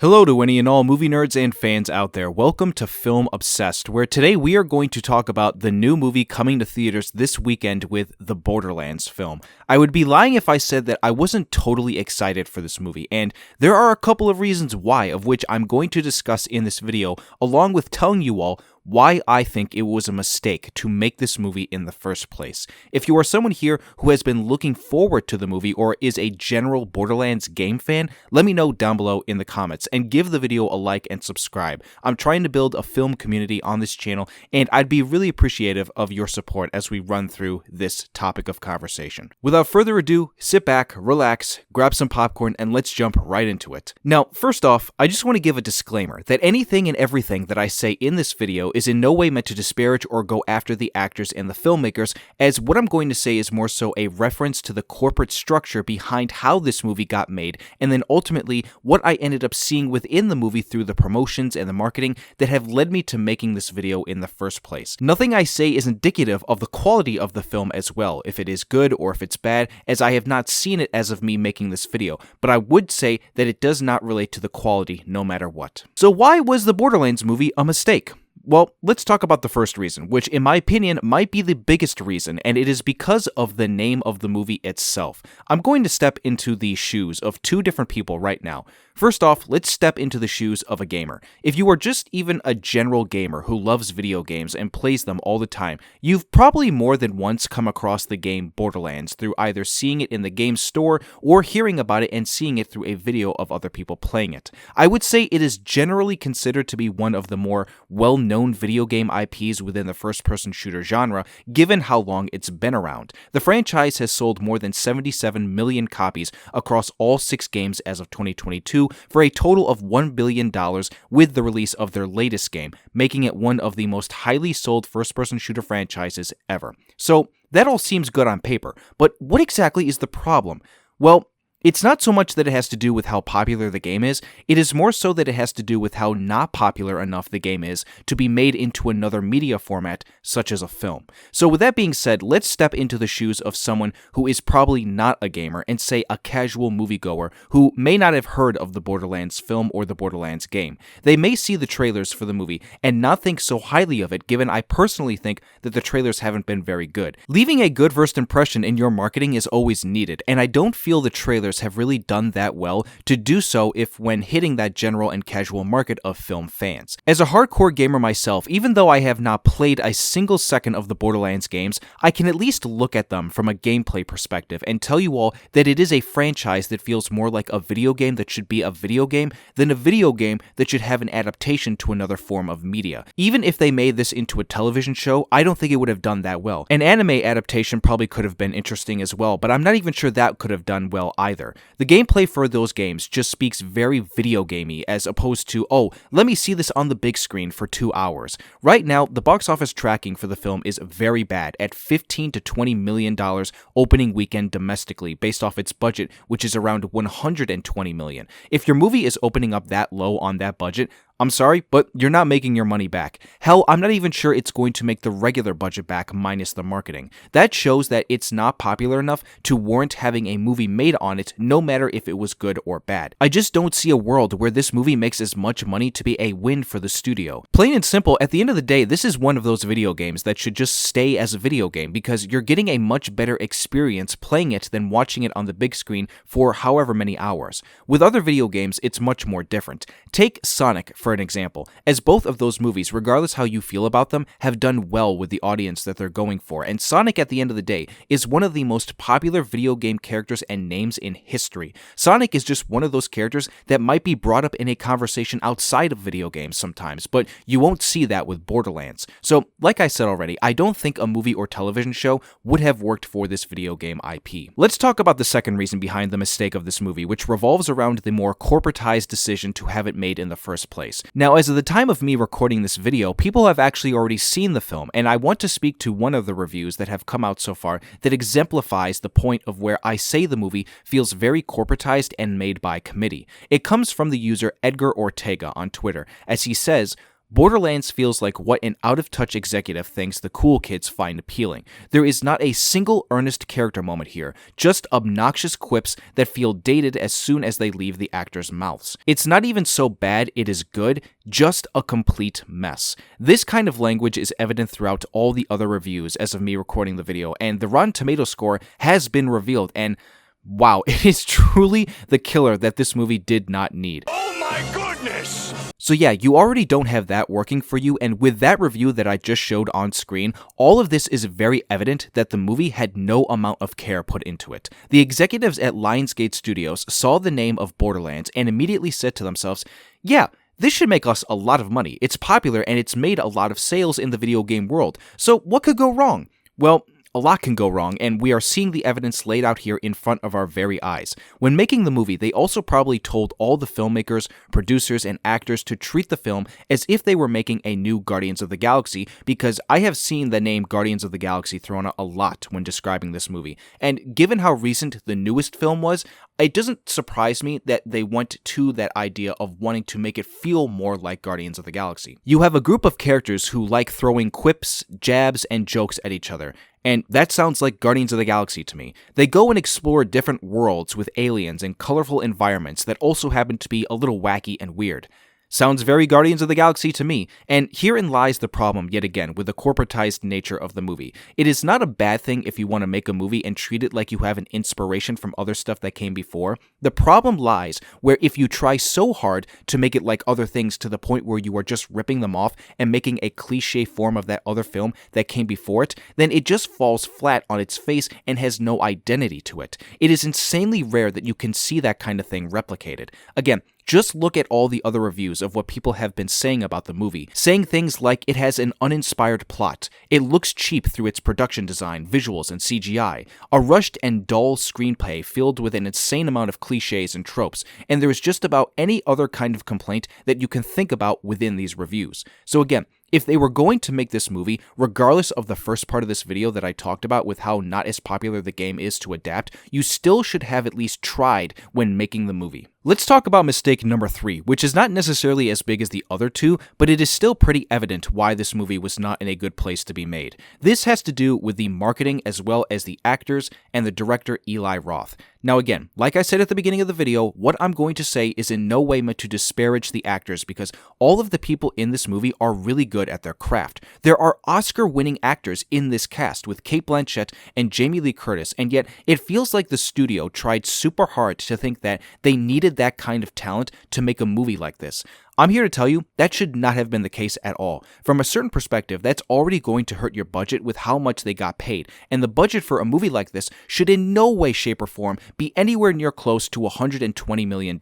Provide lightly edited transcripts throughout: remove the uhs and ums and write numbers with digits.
Hello to any and all movie nerds and fans out there. Welcome to Film Obsessed, where today we are going to talk about the new movie coming to theaters this weekend with the Borderlands film. I would be lying if I said that I wasn't totally excited for this movie, and there are a couple of reasons why, of which I'm going to discuss in this video, along with telling you all why I think it was a mistake to make this movie in the first place. If you are someone here who has been looking forward to the movie or is a general Borderlands game fan, let me know down below in the comments and give the video a like and subscribe. I'm trying to build a film community on this channel, and I'd be really appreciative of your support as we run through this topic of conversation. Without further ado, sit back, relax, grab some popcorn, and let's jump right into it. Now, first off, I just want to give a disclaimer that anything and everything that I say in this video is in no way meant to disparage or go after the actors and the filmmakers, as what I'm going to say is more so a reference to the corporate structure behind how this movie got made, and then ultimately what I ended up seeing within the movie through the promotions and the marketing that have led me to making this video in the first place. Nothing I say is indicative of the quality of the film as well, if it is good or if it's bad, as I have not seen it as of me making this video, but I would say that it does not relate to the quality no matter what. So why was the Borderlands movie a mistake? Well, let's talk about the first reason, which in my opinion might be the biggest reason, and it is because of the name of the movie itself. I'm going to step into the shoes of two different people right now. First off, let's step into the shoes of a gamer. If you are just even a general gamer who loves video games and plays them all the time, you've probably more than once come across the game Borderlands through either seeing it in the game store or hearing about it and seeing it through a video of other people playing it. I would say it is generally considered to be one of the more well-known video game IPs within the first-person shooter genre, given how long it's been around. The franchise has sold more than 77 million copies across all 6 games as of 2022, for a total of $1 billion with the release of their latest game, making it one of the most highly sold first-person shooter franchises ever. So that all seems good on paper, but what exactly is the problem? Well, it's not so much that it has to do with how popular the game is, it is more so that it has to do with how not popular enough the game is to be made into another media format, such as a film. So with that being said, let's step into the shoes of someone who is probably not a gamer and say a casual moviegoer who may not have heard of the Borderlands film or the Borderlands game. They may see the trailers for the movie and not think so highly of it, given I personally think that the trailers haven't been very good. Leaving a good first impression in your marketing is always needed, and I don't feel the trailers have really done that well to do so if when hitting that general and casual market of film fans. As a hardcore gamer myself, even though I have not played a single second of the Borderlands games, I can at least look at them from a gameplay perspective and tell you all that it is a franchise that feels more like a video game that should be a video game than a video game that should have an adaptation to another form of media. Even if they made this into a television show, I don't think it would have done that well. An anime adaptation probably could have been interesting as well, but I'm not even sure that could have done well either. The gameplay for those games just speaks very video gamey as opposed to, oh, let me see this on the big screen for 2 hours. Right now, the box office tracking for the film is very bad at $15 to $20 million opening weekend domestically based off its budget, which is around $120 million. If your movie is opening up that low on that budget, I'm sorry, but you're not making your money back. Hell, I'm not even sure it's going to make the regular budget back minus the marketing. That shows that it's not popular enough to warrant having a movie made on it, no matter if it was good or bad. I just don't see a world where this movie makes as much money to be a win for the studio. Plain and simple, at the end of the day, this is one of those video games that should just stay as a video game because you're getting a much better experience playing it than watching it on the big screen for however many hours. With other video games, it's much more different. Take Sonic, for an example, as both of those movies, regardless how you feel about them, have done well with the audience that they're going for, and Sonic at the end of the day is one of the most popular video game characters and names in history. Sonic is just one of those characters that might be brought up in a conversation outside of video games sometimes, but you won't see that with Borderlands. So, like I said already, I don't think a movie or television show would have worked for this video game IP. Let's talk about the second reason behind the mistake of this movie, which revolves around the more corporatized decision to have it made in the first place. Now, as of the time of me recording this video, people have actually already seen the film, and I want to speak to one of the reviews that have come out so far that exemplifies the point of where I say the movie feels very corporatized and made by committee. It comes from the user Édgar Ortega on Twitter, as he says, Borderlands feels like what an out-of-touch executive thinks the cool kids find appealing. There is not a single earnest character moment here, just obnoxious quips that feel dated as soon as they leave the actors' mouths. It's not even so bad it is good, just a complete mess. This kind of language is evident throughout all the other reviews as of me recording the video, and the Rotten Tomatoes score has been revealed, and wow, it is truly the killer that this movie did not need. Oh my goodness! So yeah, you already don't have that working for you, and with that review that I just showed on screen, all of this is very evident that the movie had no amount of care put into it. The executives at Lionsgate Studios saw the name of Borderlands and immediately said to themselves, yeah, this should make us a lot of money. It's popular and it's made a lot of sales in the video game world. So what could go wrong? Well, a lot can go wrong, and we are seeing the evidence laid out here in front of our very eyes. When making the movie, they also probably told all the filmmakers, producers, and actors to treat the film as if they were making a new Guardians of the Galaxy, because I have seen the name Guardians of the Galaxy thrown out a lot when describing this movie. And given how recent the newest film was, it doesn't surprise me that they went to that idea of wanting to make it feel more like Guardians of the Galaxy. You have a group of characters who like throwing quips, jabs, and jokes at each other. And that sounds like Guardians of the Galaxy to me. They go and explore different worlds with aliens and colorful environments that also happen to be a little wacky and weird. Sounds very Guardians of the Galaxy to me, and herein lies the problem yet again with the corporatized nature of the movie. It is not a bad thing if you want to make a movie and treat it like you have an inspiration from other stuff that came before. The problem lies where if you try so hard to make it like other things to the point where you are just ripping them off and making a cliche form of that other film that came before it, then it just falls flat on its face and has no identity to it. It is insanely rare that you can see that kind of thing replicated. Again, just look at all the other reviews of what people have been saying about the movie, saying things like it has an uninspired plot, it looks cheap through its production design, visuals, and CGI, a rushed and dull screenplay filled with an insane amount of cliches and tropes, and there is just about any other kind of complaint that you can think about within these reviews. So again, if they were going to make this movie, regardless of the first part of this video that I talked about with how not as popular the game is to adapt, you still should have at least tried when making the movie. Let's talk about mistake number 3, which is not necessarily as big as the other two, but it is still pretty evident why this movie was not in a good place to be made. This has to do with the marketing as well as the actors and the director Eli Roth. Now again, like I said at the beginning of the video, what I'm going to say is in no way meant to disparage the actors because all of the people in this movie are really good at their craft. There are Oscar-winning actors in this cast with Cate Blanchett and Jamie Lee Curtis, and yet it feels like the studio tried super hard to think that they needed that kind of talent to make a movie like this. I'm here to tell you that should not have been the case at all. From a certain perspective, that's already going to hurt your budget with how much they got paid, and the budget for a movie like this should in no way, shape, or form be anywhere near close to $120 million.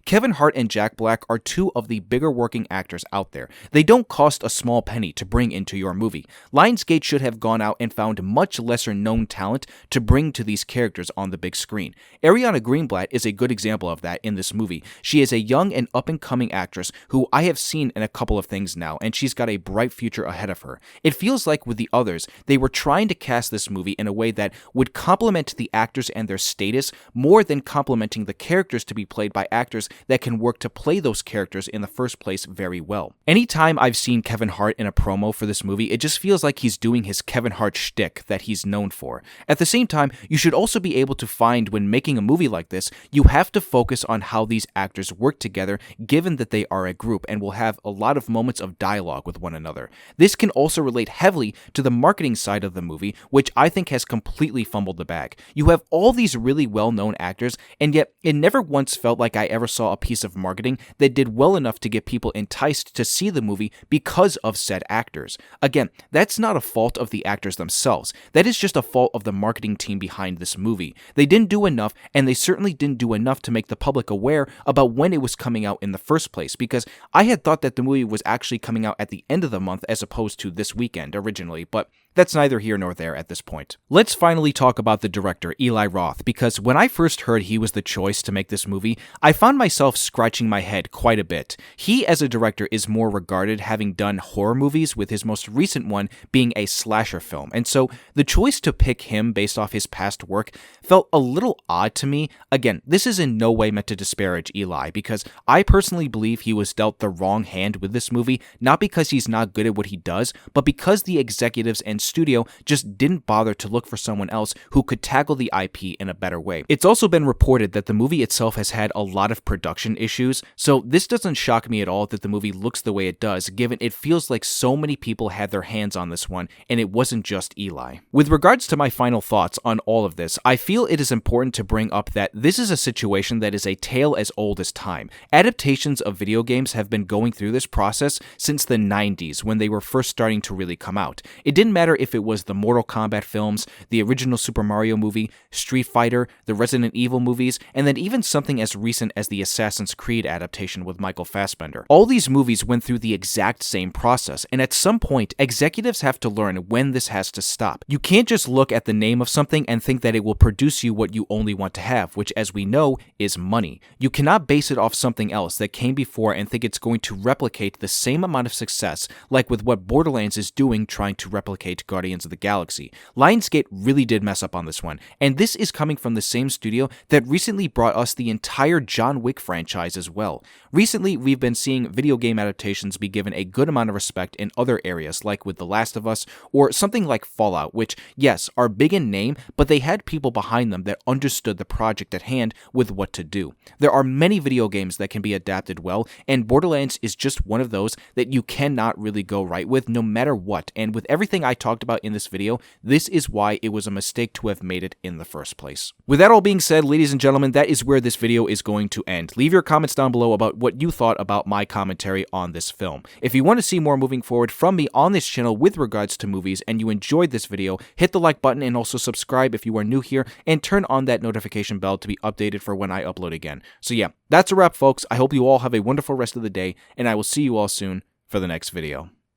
Kevin Hart and Jack Black are two of the bigger working actors out there. They don't cost a small penny to bring into your movie. Lionsgate should have gone out and found much lesser known talent to bring to these characters on the big screen. Ariana Greenblatt is a good example of that in this movie. She is a young and up-and-coming actress who I have seen in a couple of things now, and she's got a bright future ahead of her. It feels like with the others, they were trying to cast this movie in a way that would complement the actors and their status more than complementing the characters to be played by actors that can work to play those characters in the first place very well. Anytime I've seen Kevin Hart in a promo for this movie, it just feels like he's doing his Kevin Hart shtick that he's known for. At the same time, you should also be able to find when making a movie like this, you have to focus on how these actors work together given that they are a group and will have a lot of moments of dialogue with one another. This can also relate heavily to the marketing side of the movie, which I think has completely fumbled the bag. You have all these really well-known actors, and yet it never once felt like I ever saw a piece of marketing that did well enough to get people enticed to see the movie because of said actors. Again, that's not a fault of the actors themselves. That is just a fault of the marketing team behind this movie. They didn't do enough, and they certainly didn't do enough to make the public aware about when it was coming out in the first place, because I had thought that the movie was actually coming out at the end of the month as opposed to this weekend originally, but that's neither here nor there at this point. Let's finally talk about the director, Eli Roth, because when I first heard he was the choice to make this movie, I found myself scratching my head quite a bit. He, as a director, is more regarded, having done horror movies, with his most recent one being a slasher film, and so the choice to pick him based off his past work felt a little odd to me. Again, this is in no way meant to disparage Eli, because I personally believe he was dealt the wrong hand with this movie, not because he's not good at what he does, but because the executives and studio just didn't bother to look for someone else who could tackle the IP in a better way. It's also been reported that the movie itself has had a lot of production issues, so this doesn't shock me at all that the movie looks the way it does, given it feels like so many people had their hands on this one, and it wasn't just Eli. With regards to my final thoughts on all of this, I feel it is important to bring up that this is a situation that is a tale as old as time. Adaptations of video games have been going through this process since the 90s, when they were first starting to really come out. It didn't matter if it was the Mortal Kombat films, the original Super Mario movie, Street Fighter, the Resident Evil movies, and then even something as recent as the Assassin's Creed adaptation with Michael Fassbender. All these movies went through the exact same process, and at some point, executives have to learn when this has to stop. You can't just look at the name of something and think that it will produce you what you only want to have, which, as we know, is money. You cannot base it off something else that came before and think it's going to replicate the same amount of success, like with what Borderlands is doing trying to replicate Guardians of the Galaxy. Lionsgate really did mess up on this one, and this is coming from the same studio that recently brought us the entire John Wick franchise as well. Recently, we've been seeing video game adaptations be given a good amount of respect in other areas, like with The Last of Us, or something like Fallout, which, yes, are big in name, but they had people behind them that understood the project at hand with what to do. There are many video games that can be adapted well, and Borderlands is just one of those that you cannot really go right with no matter what, and with everything I talked about in this video, this is why it was a mistake to have made it in the first place. With that all being said, ladies and gentlemen, that is where this video is going to end. Leave your comments down below about what you thought about my commentary on this film. If you want to see more moving forward from me on this channel with regards to movies and you enjoyed this video, hit the like button and also subscribe if you are new here, and turn on that notification bell to be updated for when I upload again. So yeah, that's a wrap, folks. I hope you all have a wonderful rest of the day, and I will see you all soon for the next video.